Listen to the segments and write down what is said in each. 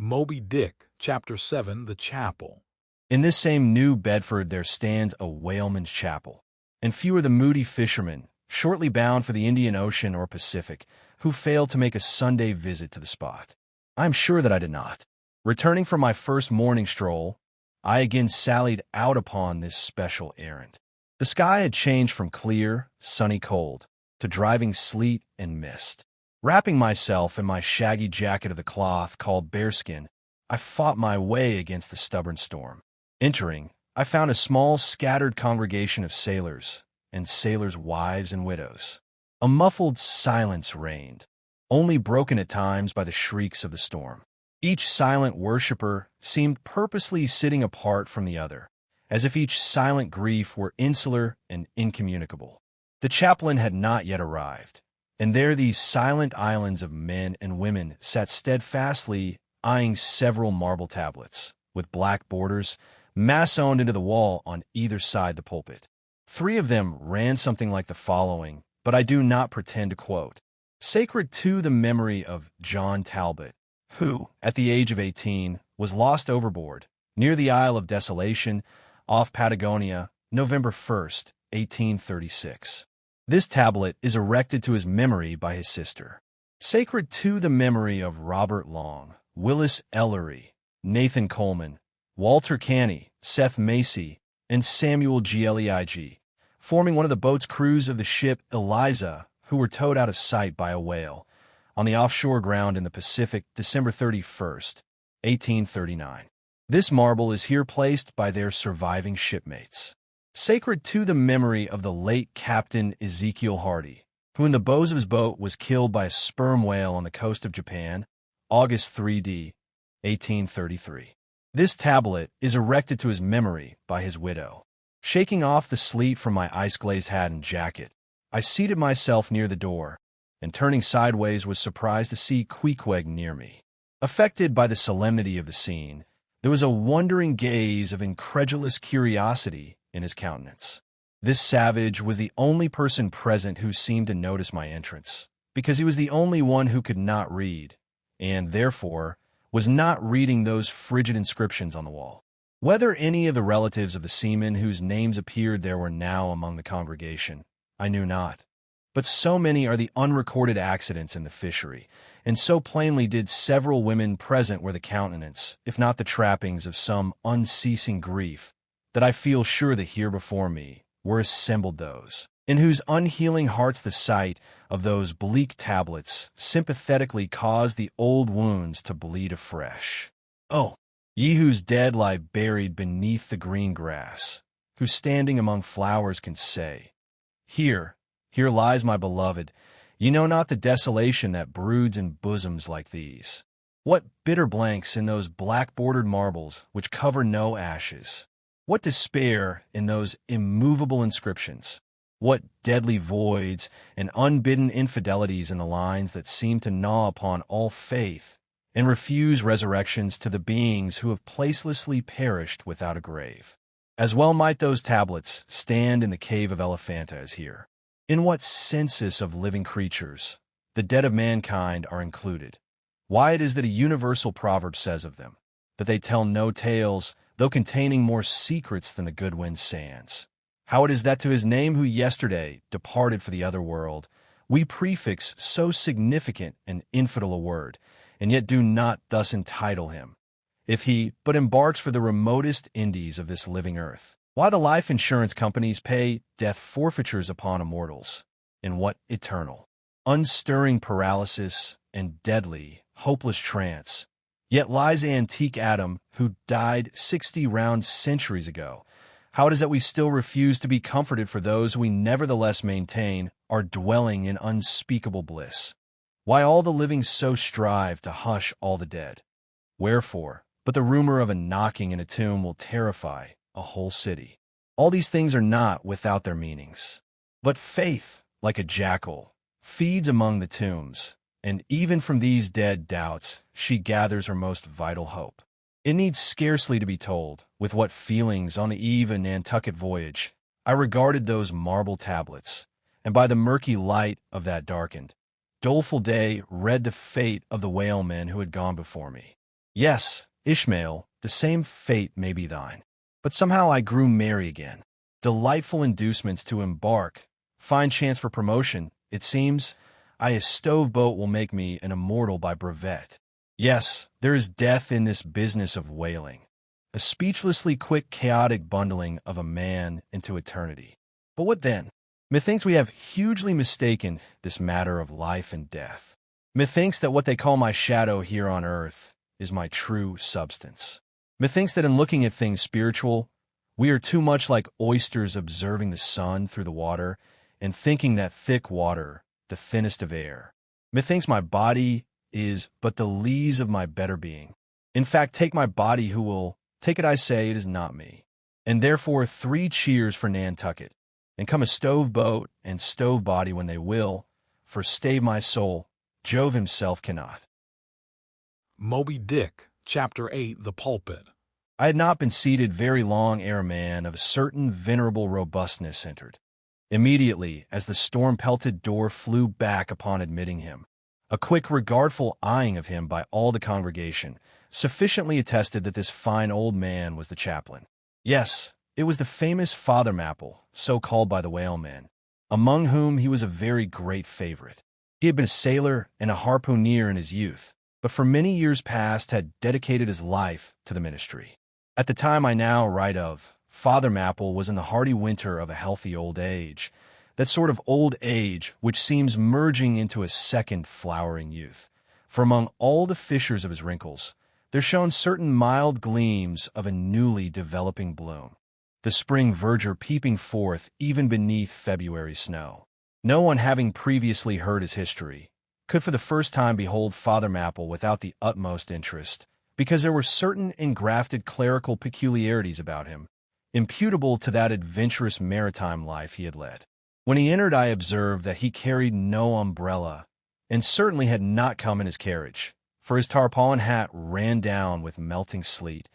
Moby Dick, Chapter 7, The Chapel. In this same New Bedford there stands a whaleman's chapel, and few are the moody fishermen, shortly bound for the Indian Ocean or Pacific, who fail to make a Sunday visit to the spot. I am sure that I did not. Returning from my first morning stroll, I again sallied out upon this special errand. The sky had changed from clear, sunny cold to driving sleet and mist. Wrapping myself in my shaggy jacket of the cloth called bearskin, I fought my way against the stubborn storm. Entering, I found a small, scattered congregation of sailors and sailors' wives and widows. A muffled silence reigned, only broken at times by the shrieks of the storm. Each silent worshiper seemed purposely sitting apart from the other, as if each silent grief were insular and incommunicable. The chaplain had not yet arrived, and there these silent islands of men and women sat steadfastly eyeing several marble tablets, with black borders, massoned into the wall on either side the pulpit. 3 of them ran something like the following, but I do not pretend to quote. Sacred to the memory of John Talbot, who, at the age of 18, was lost overboard, near the Isle of Desolation, off Patagonia, November 1st, 1836. This tablet is erected to his memory by his sister. Sacred to the memory of Robert Long, Willis Ellery, Nathan Coleman, Walter Canny, Seth Macy, and Samuel Gleig, forming one of the boat's crews of the ship Eliza, who were towed out of sight by a whale on the offshore ground in the Pacific, December 31st, 1839. This marble is here placed by their surviving shipmates. Sacred to the memory of the late Captain Ezekiel Hardy, who in the bows of his boat was killed by a sperm whale on the coast of Japan, August 3d, 1833. This tablet is erected to his memory by his widow. Shaking off the sleet from my ice-glazed hat and jacket, I seated myself near the door, and turning sideways was surprised to see Queequeg near me. Affected by the solemnity of the scene, there was a wondering gaze of incredulous curiosity in his countenance. This savage was the only person present who seemed to notice my entrance, because he was the only one who could not read, and, therefore, was not reading those frigid inscriptions on the wall. Whether any of the relatives of the seamen whose names appeared there were now among the congregation, I knew not. But so many are the unrecorded accidents in the fishery, and so plainly did several women present wear the countenance, if not the trappings, of some unceasing grief, that I feel sure that here before me were assembled those, in whose unhealing hearts the sight of those bleak tablets sympathetically caused the old wounds to bleed afresh. Oh, ye whose dead lie buried beneath the green grass, who standing among flowers can say, Here lies my beloved, ye know not the desolation that broods in bosoms like these. What bitter blanks in those black-bordered marbles which cover no ashes! What despair in those immovable inscriptions! What deadly voids and unbidden infidelities in the lines that seem to gnaw upon all faith and refuse resurrections to the beings who have placelessly perished without a grave! As well might those tablets stand in the cave of Elephanta as here. In what census of living creatures the dead of mankind are included? Why it is that a universal proverb says of them, that they tell no tales, though containing more secrets than the good wind sands. How it is that to his name who yesterday departed for the other world, we prefix so significant and infidel a word, and yet do not thus entitle him, if he but embarks for the remotest Indies of this living earth. Why the life insurance companies pay death forfeitures upon immortals, in what eternal, unstirring paralysis and deadly, hopeless trance, yet lies antique Adam, who died 60 round centuries ago. How it is that we still refuse to be comforted for those we nevertheless maintain are dwelling in unspeakable bliss. Why all the living so strive to hush all the dead. Wherefore, but the rumor of a knocking in a tomb will terrify a whole city. All these things are not without their meanings. But faith, like a jackal, feeds among the tombs, and even from these dead doubts she gathers her most vital hope. It needs scarcely to be told with what feelings on the eve of a Nantucket voyage I regarded those marble tablets, and by the murky light of that darkened, doleful day read the fate of the whalemen who had gone before me. Yes, Ishmael, the same fate may be thine. But somehow I grew merry again. Delightful inducements to embark, fine chance for promotion. It seems a stove boat will make me an immortal by brevet. Yes, there is death in this business of whaling. A speechlessly quick, chaotic bundling of a man into eternity. But what then? Methinks we have hugely mistaken this matter of life and death. Methinks that what they call my shadow here on earth is my true substance. Methinks that in looking at things spiritual, we are too much like oysters observing the sun through the water and thinking that thick water the thinnest of air. Methinks my body is but the lees of my better being. In fact, take my body who will, take it I say, it is not me. And therefore 3 cheers for Nantucket, and come a stove boat and stove body when they will, for stave my soul, Jove himself cannot. Moby Dick, Chapter 8, The Pulpit. I had not been seated very long ere a man of a certain venerable robustness entered. Immediately, as the storm-pelted door flew back upon admitting him, a quick, regardful eyeing of him by all the congregation sufficiently attested that this fine old man was the chaplain. Yes, it was the famous Father Mapple, so called by the whalemen, among whom he was a very great favorite. He had been a sailor and a harpooner in his youth, but for many years past had dedicated his life to the ministry. At the time I now write of, Father Mapple was in the hardy winter of a healthy old age, that sort of old age which seems merging into a second flowering youth. For among all the fissures of his wrinkles, there shone certain mild gleams of a newly developing bloom, the spring verdure peeping forth even beneath February snow. No one having previously heard his history could for the first time behold Father Mapple without the utmost interest, because there were certain engrafted clerical peculiarities about him, imputable to that adventurous maritime life he had led. When he entered, I observed that he carried no umbrella, and certainly had not come in his carriage, for his tarpaulin hat ran down with melting sleet,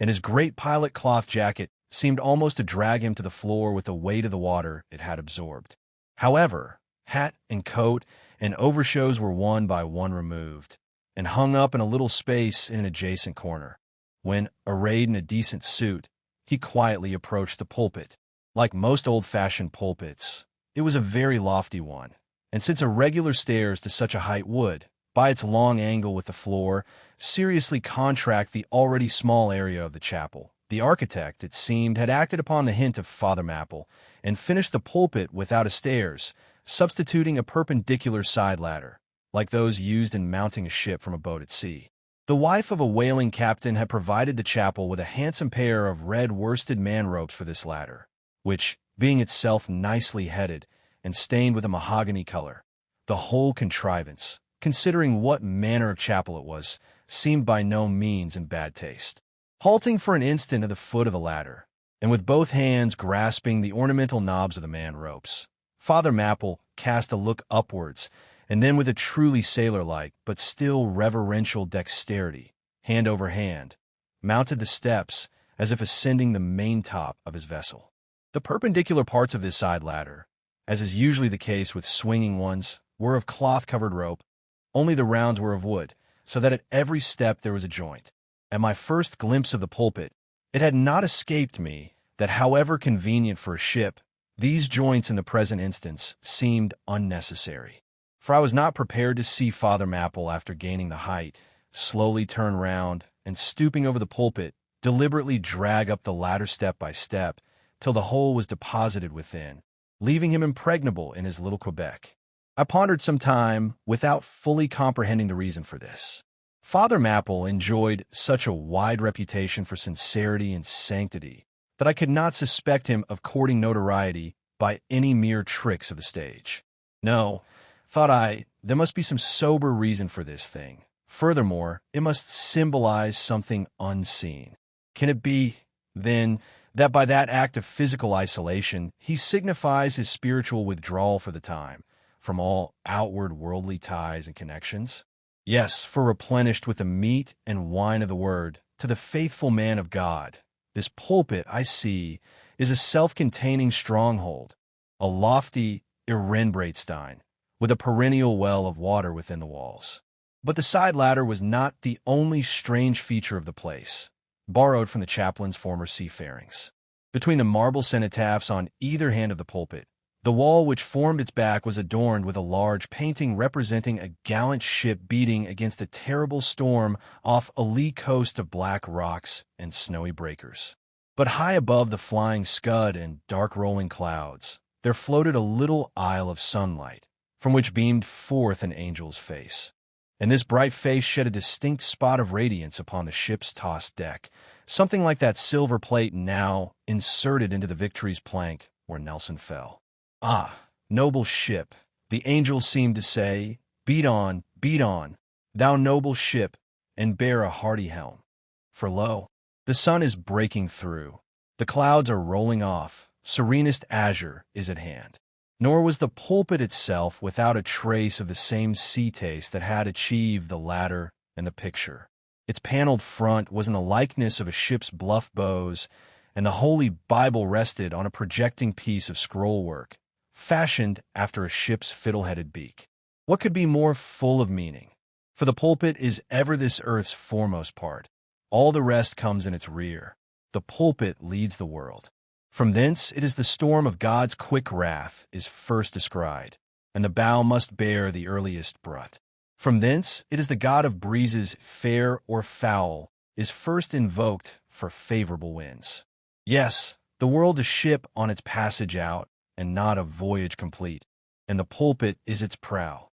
and his great pilot cloth jacket seemed almost to drag him to the floor with the weight of the water it had absorbed. However, hat and coat and overshoes were one by one removed, and hung up in a little space in an adjacent corner. When, arrayed in a decent suit, he quietly approached the pulpit. Like most old-fashioned pulpits, it was a very lofty one, and since irregular stairs to such a height would, by its long angle with the floor, seriously contract the already small area of the chapel, the architect, it seemed, had acted upon the hint of Father Mapple, and finished the pulpit without a stairs, substituting a perpendicular side ladder, like those used in mounting a ship from a boat at sea. The wife of a whaling captain had provided the chapel with a handsome pair of red worsted man-ropes for this ladder, which, being itself nicely headed and stained with a mahogany color, the whole contrivance, considering what manner of chapel it was, seemed by no means in bad taste. Halting for an instant at the foot of the ladder, and with both hands grasping the ornamental knobs of the man-ropes, Father Mapple cast a look upwards, and then with a truly sailor-like but still reverential dexterity, hand over hand, mounted the steps as if ascending the maintop of his vessel. The perpendicular parts of this side ladder, as is usually the case with swinging ones, were of cloth-covered rope, only the rounds were of wood, so that at every step there was a joint. At my first glimpse of the pulpit, it had not escaped me that however convenient for a ship, these joints in the present instance seemed unnecessary. For I was not prepared to see Father Mapple, after gaining the height, slowly turn round, and stooping over the pulpit, deliberately drag up the ladder step by step, till the whole was deposited within, leaving him impregnable in his little Quebec. I pondered some time without fully comprehending the reason for this. Father Mapple enjoyed such a wide reputation for sincerity and sanctity that I could not suspect him of courting notoriety by any mere tricks of the stage. No, thought I, there must be some sober reason for this thing. Furthermore, it must symbolize something unseen. Can it be, then, that by that act of physical isolation he signifies his spiritual withdrawal for the time from all outward worldly ties and connections? Yes, for replenished with the meat and wine of the word, to the faithful man of God, this pulpit, I see, is a self-containing stronghold, a lofty Ehrenbreitstein, with a perennial well of water within the walls. But the side ladder was not the only strange feature of the place, borrowed from the chaplain's former seafarings. Between the marble cenotaphs on either hand of the pulpit, the wall which formed its back was adorned with a large painting representing a gallant ship beating against a terrible storm off a lee coast of black rocks and snowy breakers. But high above the flying scud and dark rolling clouds, there floated a little isle of sunlight, from which beamed forth an angel's face. And this bright face shed a distinct spot of radiance upon the ship's tossed deck, something like that silver plate now inserted into the Victory's plank where Nelson fell. Ah, noble ship, the angels seemed to say, beat on, thou noble ship, and bear a hardy helm. For lo, the sun is breaking through, the clouds are rolling off, serenest azure is at hand. Nor was the pulpit itself without a trace of the same sea taste that had achieved the ladder and the picture. Its paneled front was in the likeness of a ship's bluff bows, and the Holy Bible rested on a projecting piece of scrollwork, fashioned after a ship's fiddle-headed beak. What could be more full of meaning? For the pulpit is ever this earth's foremost part. All the rest comes in its rear. The pulpit leads the world. From thence it is the storm of God's quick wrath is first descried, and the bow must bear the earliest brunt. From thence it is the God of breezes, fair or foul, is first invoked for favorable winds. Yes, the world a ship on its passage out, and not a voyage complete, and the pulpit is its prow.